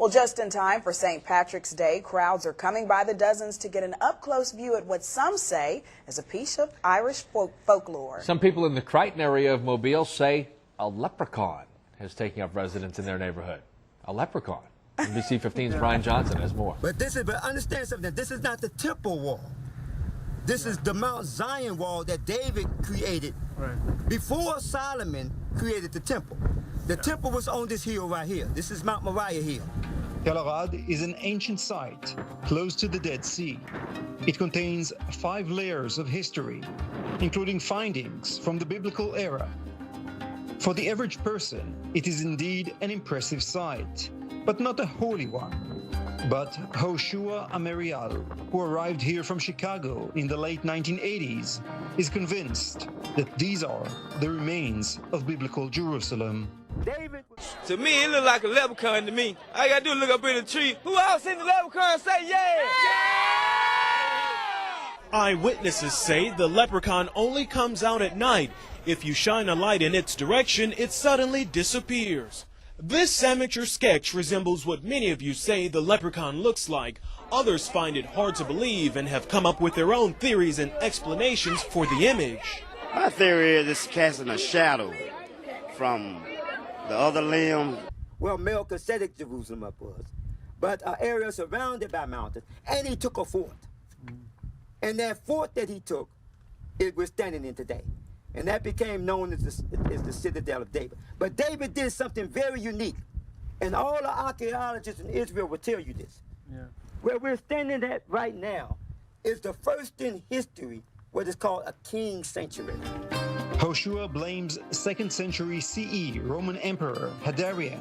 Well, just in time for St. Patrick's Day, crowds are coming by the dozens to get an up-close view at what some say is a piece of Irish folklore. Some people in the Crichton area of Mobile say a leprechaun is taking up residence in their neighborhood. A leprechaun. NBC 15's Brian Johnson has more. But understand something, this is not the temple wall. This is the Mount Zion wall that David created before Solomon created the temple. The temple was on this hill right here. This is Mount Moriah Hill. Tel Arad is an ancient site close to the Dead Sea. It contains 5 layers of history, including findings from the biblical era. For the average person, it is indeed an impressive sight, but not a holy one. But Hoshua Amerial, who arrived here from Chicago in the late 1980s, is convinced that these are the remains of biblical Jerusalem. David. To me, it look like a leprechaun to me. All I gotta do is look up in the tree. Who else seen the leprechaun say yeah? Eyewitnesses say the leprechaun only comes out at night. If you shine a light in its direction, it suddenly disappears. This amateur sketch resembles what many of you say the leprechaun looks like. Others find it hard to believe and have come up with their own theories and explanations for the image. My theory is it's casting a shadow from the other limb. Well, Melchizedek Jerusalem up was, but an area surrounded by mountains, and he took a fort. And that fort that he took, it we're standing in today. And that became known as the Citadel of David. But David did something very unique. And all the archaeologists in Israel will tell you this. Where we're standing at right now is the first in history what is called a king's sanctuary. Hoshua blames 2nd century CE Roman Emperor Hadrian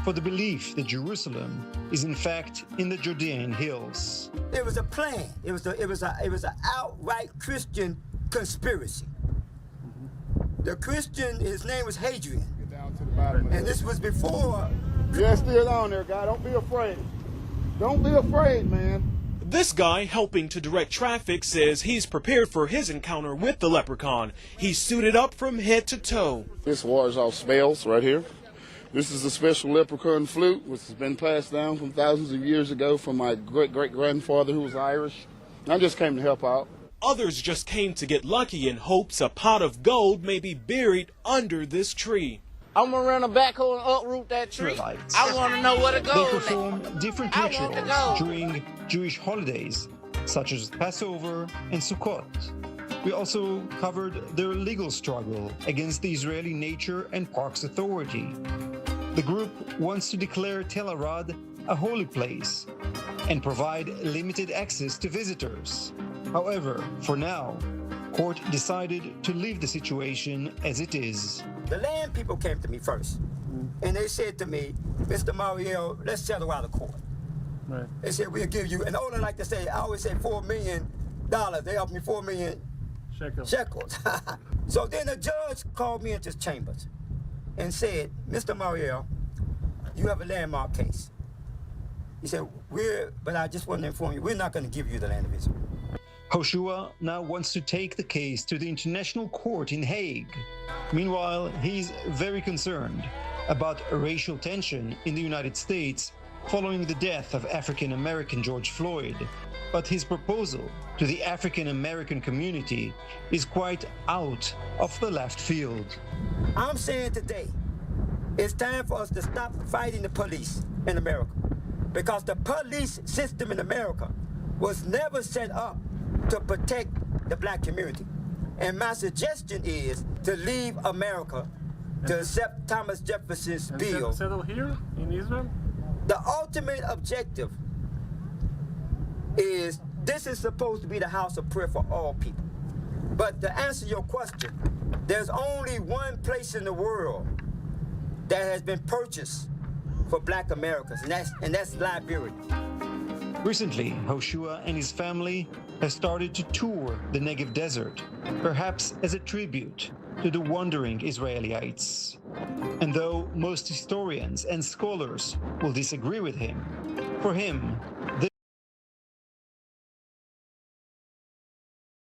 for the belief that Jerusalem is in fact in the Judean hills. It was a plan. It was an outright Christian conspiracy. The Christian, his name was Hadrian. Get down to the bottom. And this was before. Yeah, still on there, guy. Don't be afraid. Don't be afraid, man. This guy helping to direct traffic says he's prepared for his encounter with the leprechaun. He's suited up from head to toe. This wars off spells right here. This is a special leprechaun flute, which has been passed down from thousands of years ago from my great-great-grandfather who was Irish. I just came to help out. Others just came to get lucky in hopes a pot of gold may be buried under this tree. I'm gonna run a backhoe and uproot that tree. I want to know where to go. They perform different rituals during Jewish holidays, such as Passover and Sukkot. We also covered their legal struggle against the Israeli Nature and Parks Authority. The group wants to declare Tel Arad a holy place and provide limited access to visitors. However, for now, court decided to leave the situation as it is. The land people came to me first, and they said to me, Mr. Mariel, let's settle out of court. They said, we'll give you, and all I like to say, I always say $4 million. They offered me 4 million shekels. So then the judge called me into his chambers and said, Mr. Mariel, you have a landmark case. He said, but I just want to inform you, we're not going to give you the land of Israel. Hoshua now wants to take the case to the International Court in Hague. Meanwhile, he's very concerned about racial tension in the United States following the death of African-American George Floyd. But his proposal to the African-American community is quite out of the left field. I'm saying today, it's time for us to stop fighting the police in America, because the police system in America was never set up to protect the black community. And my suggestion is to leave America to accept Thomas Jefferson's bill. Settle here in Israel? The ultimate objective is this is supposed to be the house of prayer for all people. But to answer your question, there's only one place in the world that has been purchased for black Americans, and that's Liberia. Recently, Hoshua and his family have started to tour the Negev desert, perhaps as a tribute to the wandering Israelites. And though most historians and scholars will disagree with him, for him,